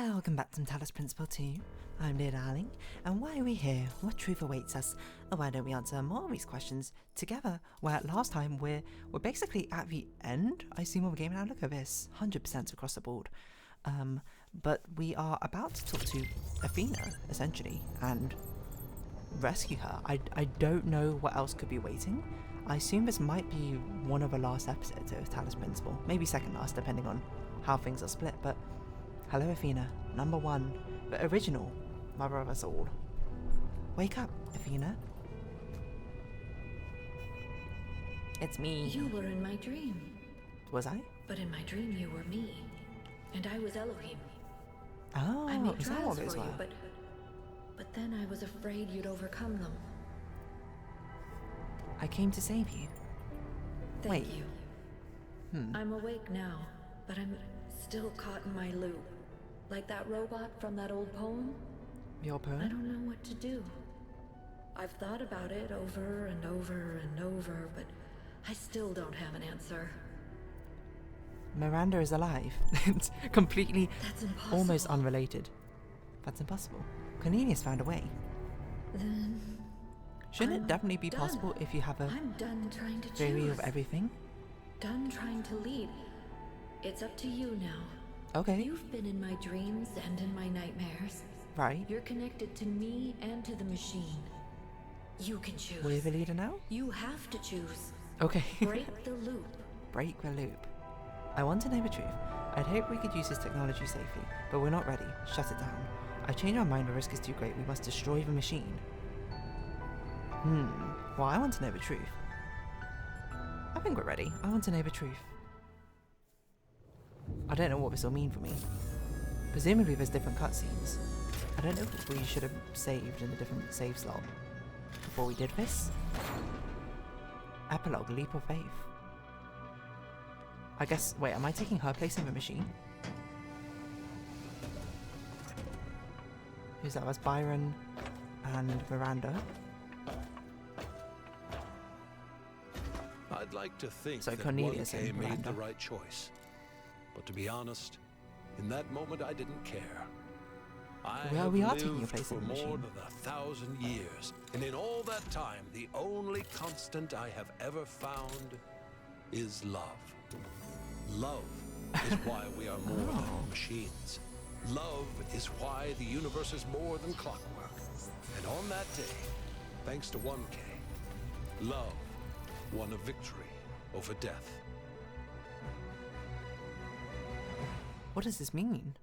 Welcome back to Talos Principle 2. I'm dear darling, and why are we here? What truth awaits us? And why don't we answer more of these questions together? Where last time we're basically at the end, I assume, of the game. Now look at this, 100% across the board. But we are about to talk to Athena, essentially, and rescue her. I don't know what else could be waiting. I assume this might be one of the last episodes of Talos Principle, maybe second last, depending on how things are split, but hello Athena, number one, the original mother of us all. Wake up, Athena. It's me. You were in my dream. Was I? But in my dream you were me. And I was Elohim. Oh, I made is that trials what those for you, were? but then I was afraid you'd overcome them. I came to save you. Thank Wait. you. I'm awake now, but I'm still caught in my loop. Like that robot from that old poem? Your I poem? don't know what to do. I've thought about it over and over and over, but I still don't have an answer. Miranda is alive. It's completely, That's impossible. almost unrelated. That's impossible. Cornelius found a way. Then Shouldn't it I'm definitely be done. possible if you have a I'm done trying to theory choose. of everything? Done trying to lead. It's up to you now. Okay, You've been in my dreams and in my nightmares. right. You're connected to me and to the machine. You can choose. We're the leader now? You have to choose. Okay. Break the loop. Break the loop. I want to know the truth. I'd hope we could use this technology safely, but we're not ready. Shut it down. I changed my mind, the risk is too great. We must destroy the machine. Well, I want to know the truth. I think we're ready. I want to know the truth. I don't know what this will mean for me. Presumably there's different cutscenes. I don't know if we should have saved in a different save slot before we did this. Epilogue, leap of faith. I guess, wait, am I taking her place in the machine? Who's that? That's Byron and Miranda. I'd like to think So that Cornelius 1K and made Miranda. the right choice. But to be honest, in that moment I didn't care. Well, have we are lived taking your place for in the more machine. than 1,000 years, and in all that time, the only constant I have ever found is love. Love is why we are more than machines. Love is why the universe is more than clockwork. And on that day, thanks to 1K, love won a victory over death. What does this mean?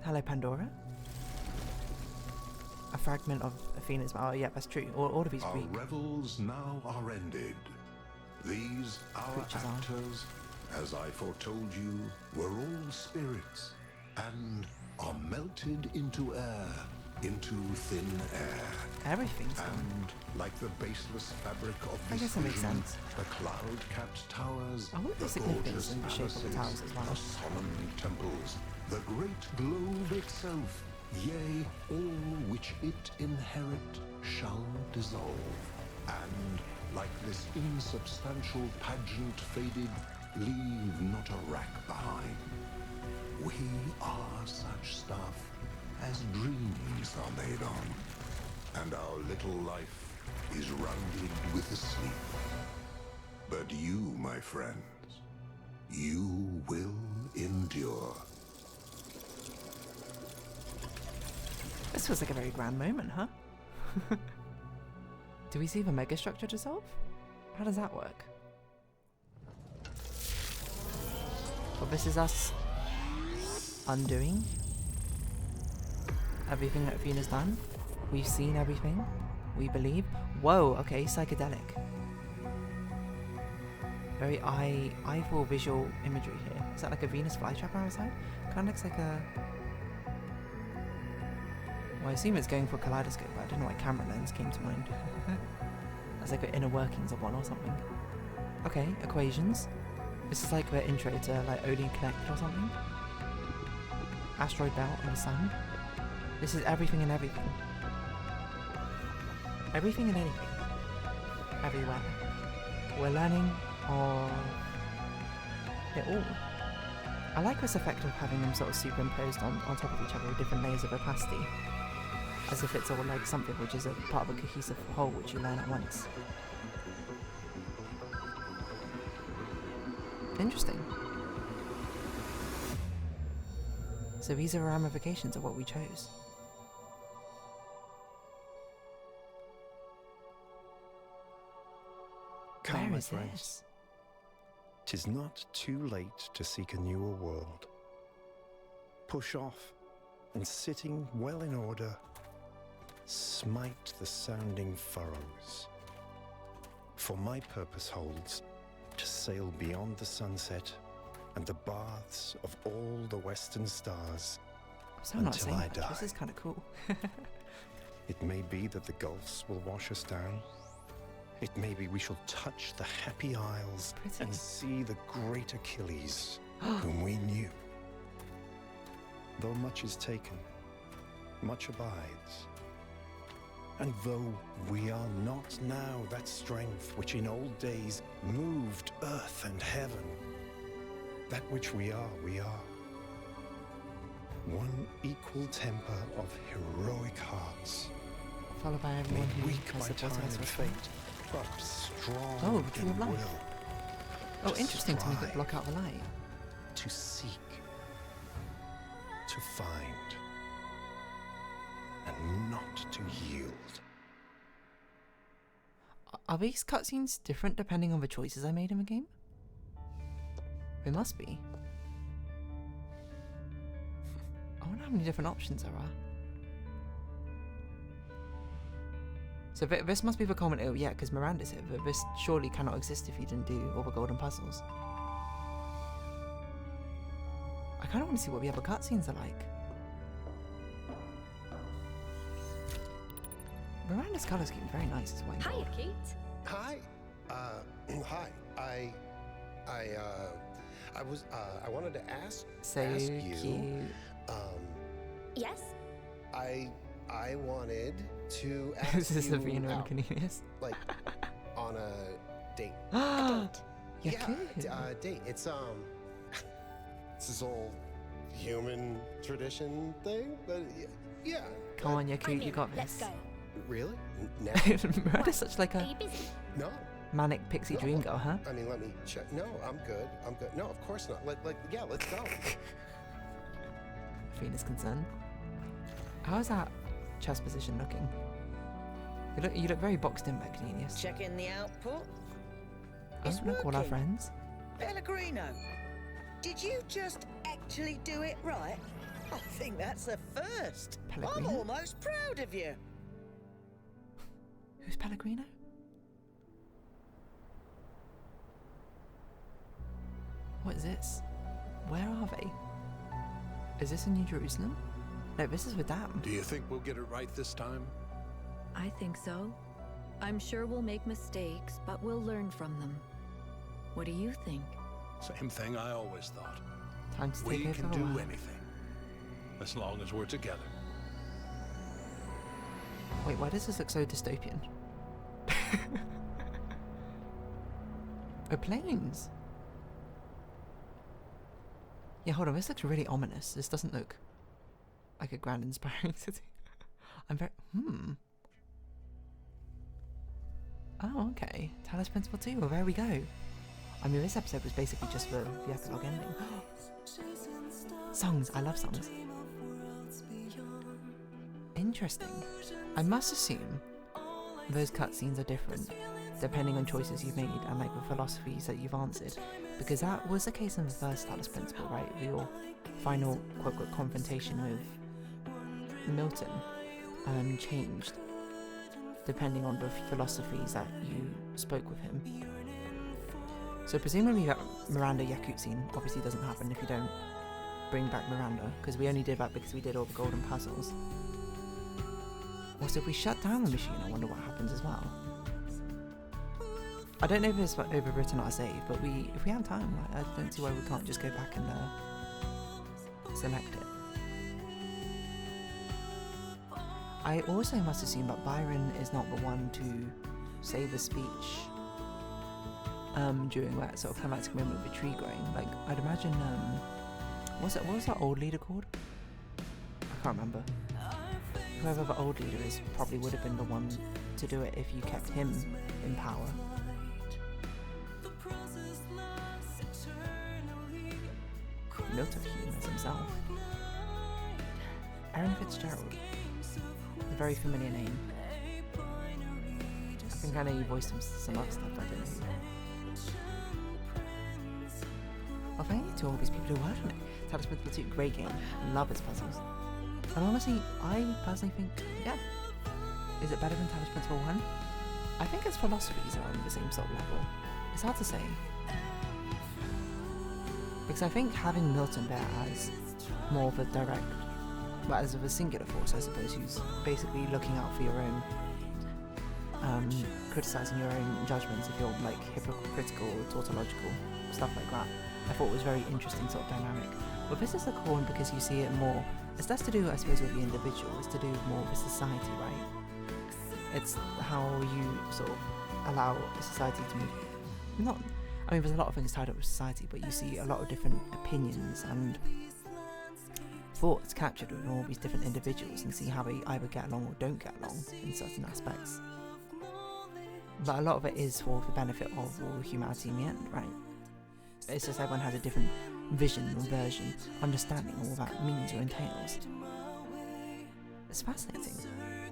Hello, Pandora? A fragment of Athena's... Oh, yeah, that's true. All of these Our Greek. revels now are ended. These, our Creatures are. actors, as I foretold you, were all spirits, and are melted into air, into thin air. Everything's gone. And like the baseless fabric of I this guess that makes vision, sense. the cloud-capped towers, I wonder the the significance gorgeous in the shape of the palaces, towers as well. the solemn temples, the great globe itself, yea, all which it inherit shall dissolve, and like this insubstantial pageant faded, leave not a rack behind. We are such stuff as dreams are made on, and our little life is rounded with a sleep. But you, my friends, you will endure. This feels like a very grand moment, huh? Do we see the megastructure dissolve? How does that work? Well, this is us undoing everything that Athena's done. We've seen everything. We believe. Whoa, okay, psychedelic. Very eyeful visual imagery here. Is that like a Venus flytrap outside? Kind of looks like a... Well, I assume it's going for a kaleidoscope, but I don't know why camera lens came to mind. That's like the inner workings of one or something. Okay, equations. This is like the intro to like Odin Connect or something. Asteroid belt and the sun. This is everything and everything. Everything and anything. Everywhere. We're learning of it all. I like this effect of having them sort of superimposed on top of each other with different layers of opacity. As if it's all like something which is a part of a cohesive whole which you learn at once. Interesting. So these are ramifications of what we chose. Come, Where my is friends. this? 'Tis not too late to seek a newer world. Push off, and sitting well in order, smite the sounding furrows. For my purpose holds to sail beyond the sunset and the baths of all the western stars So I'm not until saying I much. die. This is kind of cool. It may be that the gulfs will wash us down. It may be we shall touch the happy isles Pretty. and see the great Achilles, whom we knew. Though much is taken, much abides. And though we are not now that strength which in old days moved earth and heaven, that which we are, we are. One equal temper of heroic hearts, Followed by made everyone who weak has by supported time us and before. fate, but strong Oh, Tree in of Life. will. Oh, to interesting to make it strive, block out the light. to seek, to find, and not to yield. Are these cutscenes different depending on the choices I made in the game? They must be. I wonder how many different options there are. So this must be the common... Oh yeah, because Miranda's here, but this surely cannot exist if you didn't do all the golden puzzles. I kind of want to see what the other cutscenes are like. Miranda's colour scheme is very nice as well. Hiya, Kate. Hi. Hi. I wanted to ask So you. cute. Yes? I wanted to ask This is you Savina and out, Cornelius. like, on a date. Yeah, Yeah, cute. date. It's it's this old human tradition thing, but yeah. Come on, you're I'm cute, you in. got Let's this. go. Really? Now? Miranda's such like Are a you busy? No. manic pixie dream girl, huh? I mean, let me check. No, I'm good. I'm good. No, of course not. Yeah, let's go. Athena's concerned. How is that chest position looking? You look very boxed in, Cornelius. Checking the output. Oh, It's look, all our working. friends. Pellegrino, did you just actually do it right? I think that's a first. I'm Pellegrino? almost proud of you. Who's Pellegrino? What is this? Where are they? Is this in New Jerusalem? No, this is the dam. Do you think we'll get it right this time? I think so. I'm sure we'll make mistakes, but we'll learn from them. What do you think? Same thing I always thought. Time to We take over can the do world. anything, as long as we're together. Wait, why does this look so dystopian? Oh, planes. Yeah, hold on, this looks really ominous. This doesn't look like a grand inspiring city. I'm very... Oh, okay. Talos Principle 2, well there we go. I mean, this episode was basically just the epilogue ending. Songs, I love songs. Interesting. I must assume those cutscenes are different depending on choices you've made and like the philosophies that you've answered, because that was the case in the first Talos Principle, right? Your final quote-unquote confrontation with Milton changed depending on the philosophies that you spoke with him. So presumably that Miranda Yakut scene obviously doesn't happen if you don't bring back Miranda, because we only did that because we did all the golden puzzles. Also, if we shut down the machine, I wonder what happens as well. I don't know if it's overwritten our save, but if we have time, I don't see why we can't just go back and select it. I also must assume that Byron is not the one to say the speech during that sort of climactic moment with the tree growing. Like, I'd imagine What was that old leader called? I can't remember. Whoever the old leader is probably would have been the one to do it if you kept him in power. Note of humans himself. Aaron Fitzgerald. A very familiar name. I think I know you voiced some other stuff, I don't know. Well, thank you to all these people who worked on it. Talos Principle 2, great game. Love its puzzles. And honestly, I personally think, yeah. Is it better than Talos Principle 1? I think its philosophies are on the same sort of level. It's hard to say. Because I think having Milton there as more of a direct, well, as of a singular force, I suppose, who's basically looking out for your own, criticising your own judgments if you're like hypocritical or tautological, stuff like that. I thought it was very interesting sort of dynamic. But this is the cool one because you see it more, it's less to do, I suppose, with the individual, it's to do more with society, right? It's how you sort of allow a society to move. I mean, there's a lot of things tied up with society, but you see a lot of different opinions and thoughts captured with all these different individuals and see how they either get along or don't get along in certain aspects. But a lot of it is for the benefit of all humanity in the end, right? It's just everyone has a different vision or version, understanding all that means or entails. It's fascinating,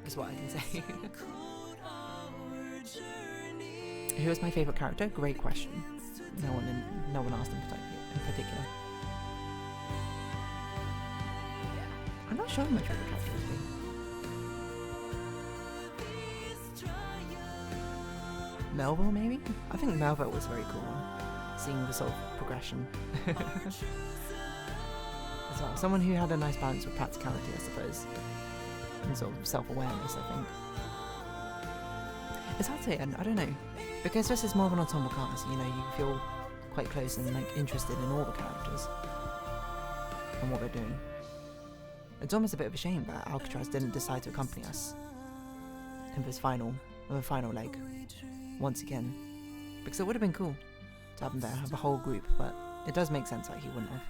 is what I can say. Who is my favourite character? Great question. No one asked in particular. I'm not sure who my favourite character would be. Melville, maybe? I think Melville was a very cool one. Seeing the sort of progression. As well. Someone who had a nice balance with practicality, I suppose. And sort of self-awareness, I think. It's hard to say, and I don't know. Because this is more of an ensemble cast, you know, you feel quite close and like interested in all the characters. And what they're doing. It's almost a bit of a shame that Alcatraz didn't decide to accompany us in this final leg once again, because it would have been cool to have him there, have a whole group, but it does make sense that he wouldn't have.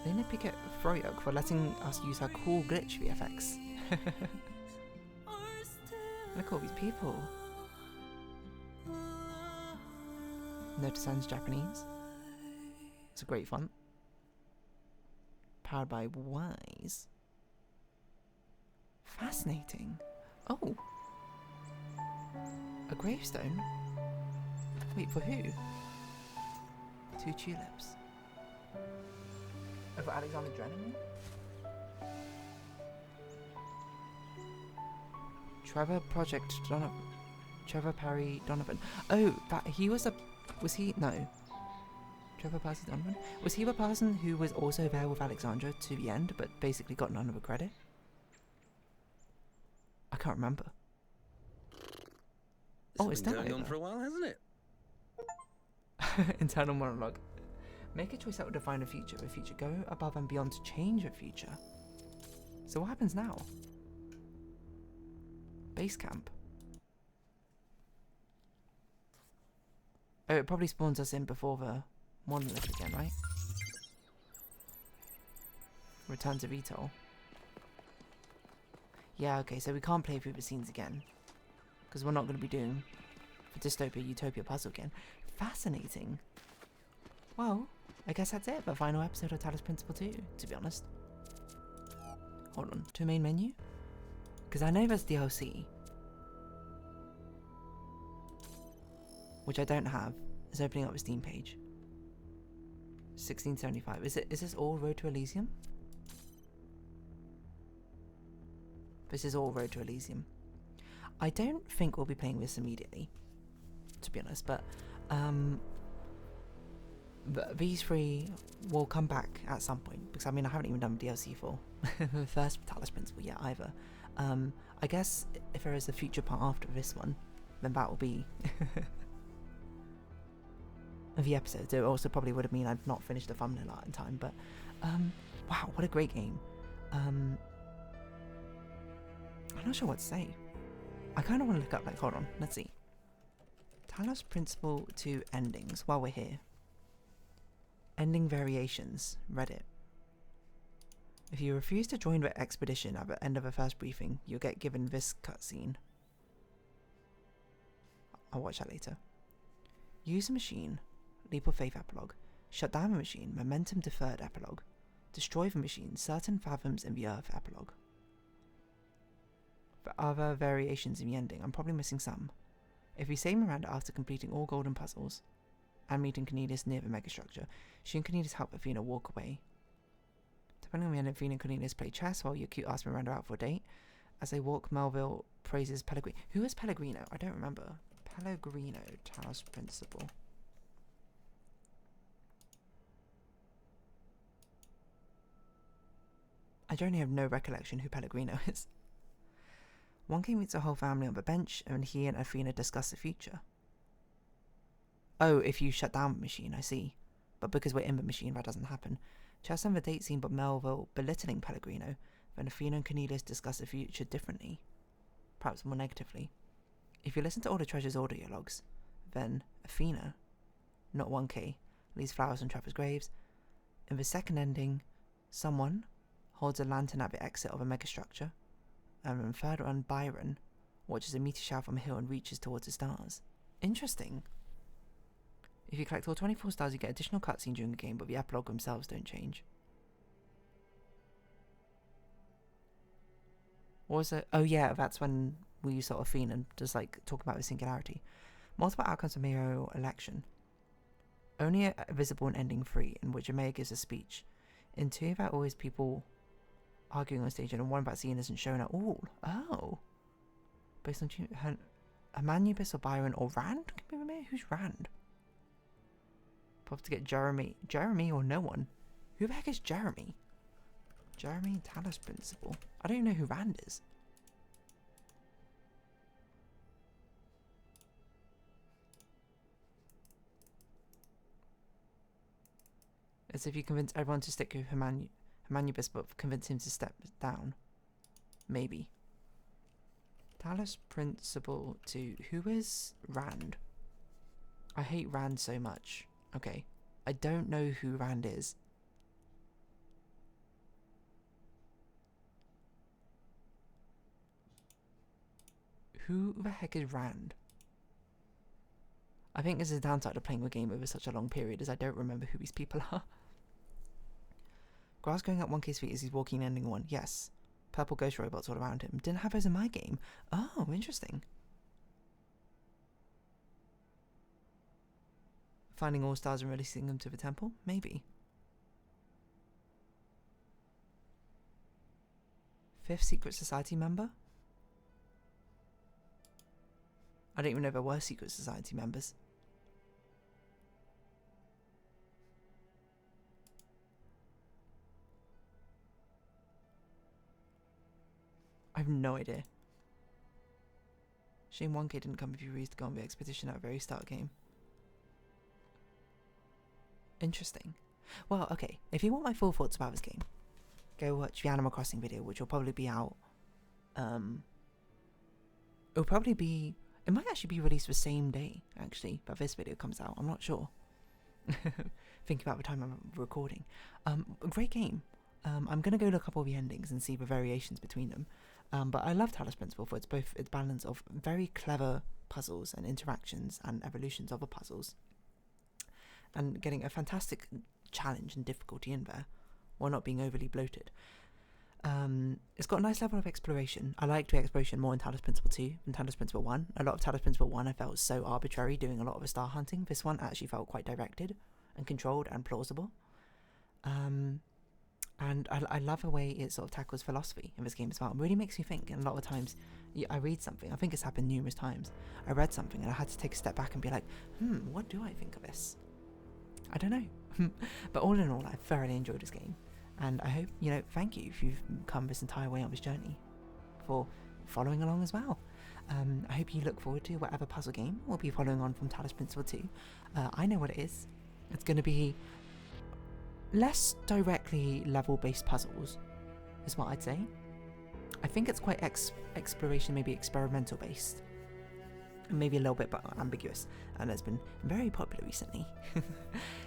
They nitpick at Froyok for letting us use her cool glitch VFX. Look at all these people. Notice Sans Japanese. It's a great font. Powered by Wise. Fascinating. Oh. A gravestone? Wait, for who? 2 tulips. Oh, for Alexander Drennan? Trevor Project Donovan. Trevor Parry Donovan. Oh, that he was a... Was he... No. Trevor Percy Donovan? Was he the person who was also there with Alexandra to the end, but basically got none of the credit? I can't remember. It's been going on for a while, hasn't it? Internal monologue. Make a choice that will define the future. The future. Go above and beyond to change the future. So what happens now? Base camp. Oh, it probably spawns us in before the monolith again, right? Return to Vitol. Yeah, okay, so we can't play through the scenes again. Because we're not going to be doing the Dystopia Utopia puzzle again. Fascinating. Well, I guess that's it. The final episode of Talos Principle 2, to be honest. Hold on, to main menu? Because I know there's DLC. Which I don't have. It's opening up a Steam page. 1675. Is this all Road to Elysium? This is all Road to Elysium. I don't think we'll be playing this immediately, to be honest, but these 3 will come back at some point, because I mean I haven't even done DLC for the first Talos Principle yet either. I guess if there is a future part after this one, then that will be the episode. It also probably would have mean I've not finished the thumbnail art in time, but wow, what a great game. I'm not sure what to say. I kind of want to look up, like, hold on, let's see. Talos Principle 2 endings while we're here. Ending variations. Reddit. If you refuse to join the expedition at the end of the first briefing, you'll get given this cutscene. I'll watch that later. Use a machine. Leap of Faith epilogue. Shut down the machine. Momentum deferred epilogue. Destroy the machine. Certain fathoms in the earth epilogue. For other variations in the ending, I'm probably missing some. If you save Miranda after completing all golden puzzles and meeting Cornelius near the megastructure, she and Cornelius help Athena walk away. Depending on the end, Athena and Cornelius play chess while your cute asks Miranda out for a date. As they walk, Melville praises Pellegrino. Who is Pellegrino? I don't remember. Pellegrino, Talos Principle. I generally have no recollection who Pellegrino is. One king meets a whole family on the bench, and he and Athena discuss the future. Oh, if you shut down the machine, I see. But because we're in the machine, that doesn't happen. Chess on the date scene, but Melville belittling Pellegrino. Then Athena and Cornelius discuss the future differently. Perhaps more negatively. If you listen to all the Treasure's audio logs, then Athena, not 1K, leaves flowers on Trevor's graves. In the second ending, someone holds a lantern at the exit of a megastructure. And then third one, Byron watches a meteor shower from a hill and reaches towards the stars. Interesting. If you collect all 24 stars, you get additional cutscene during the game, but the epilogue themselves don't change. What was it? Oh yeah, that's when we saw Athena and just like talk about the singularity. Multiple outcomes of mayoral election. Only a visible in ending 3, in which a mayor gives a speech. In 2, there are always people arguing on stage, and one about seeing isn't shown at all. Oh. Based on Hermanubis or Byron or Rand? Can be the mayor? Who's Rand? Probably to get Jeremy. Jeremy or no one? Who the heck is Jeremy? Jeremy Talos Principle. I don't even know who Rand is. As if you convince everyone to stick with Hermanubis, but convince him to step down. Maybe. Talos Principle 2. Who is Rand? I hate Rand so much. Okay. I don't know who Rand is. Who the heck is Rand? I think this is a downside of playing the game over such a long period, as I don't remember who these people are. Grass going up 1K's feet as he's walking and ending 1. Yes. Purple ghost robots all around him. Didn't have those in my game. Oh, interesting. Finding all stars and releasing them to the temple? Maybe. 5th Secret Society member? I don't even know there were Secret Society members. I have no idea. Shame 1K didn't come with you to go on the expedition at the very start of the game. Interesting. Well, okay, if you want my full thoughts about this game, go watch the Animal Crossing video, which will probably be out. It'll probably be... It might actually be released the same day, actually, that this video comes out. I'm not sure. Thinking about the time I'm recording. A great game. I'm going to go look up all the endings and see the variations between them. But I love Talos Principle for its balance of very clever puzzles and interactions and evolutions of the puzzles. And getting a fantastic challenge and difficulty in there, while not being overly bloated. It's got a nice level of exploration. I liked the exploration more in Talos Principle 2 than Talos Principle 1. A lot of Talos Principle 1 I felt was so arbitrary, doing a lot of the star hunting. This one actually felt quite directed and controlled and plausible. And I love the way it sort of tackles philosophy in this game as well. It really makes me think. And a lot of times I read something, I think it's happened numerous times. I read something and I had to take a step back and be like, what do I think of this? I don't know. But all in all, I thoroughly enjoyed this game. And I hope, thank you if you've come this entire way on this journey for following along as well. I hope you look forward to whatever puzzle game we'll be following on from Talos Principle 2. I know what it is. It's going to be less directly level-based puzzles, is what I'd say. I think it's quite exploration, maybe experimental-based. Maybe a little bit ambiguous, and it's been very popular recently.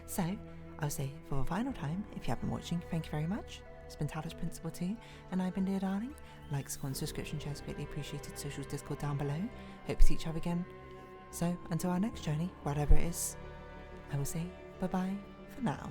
So, I'll say for a final time, if you have been watching, thank you very much. It's been Talos Principal 2, and I've been Dear Darling. Likes, comments, subscription, shares, greatly appreciated. Socials, Discord down below. Hope to see each other again. So, until our next journey, whatever it is, I will say bye-bye for now.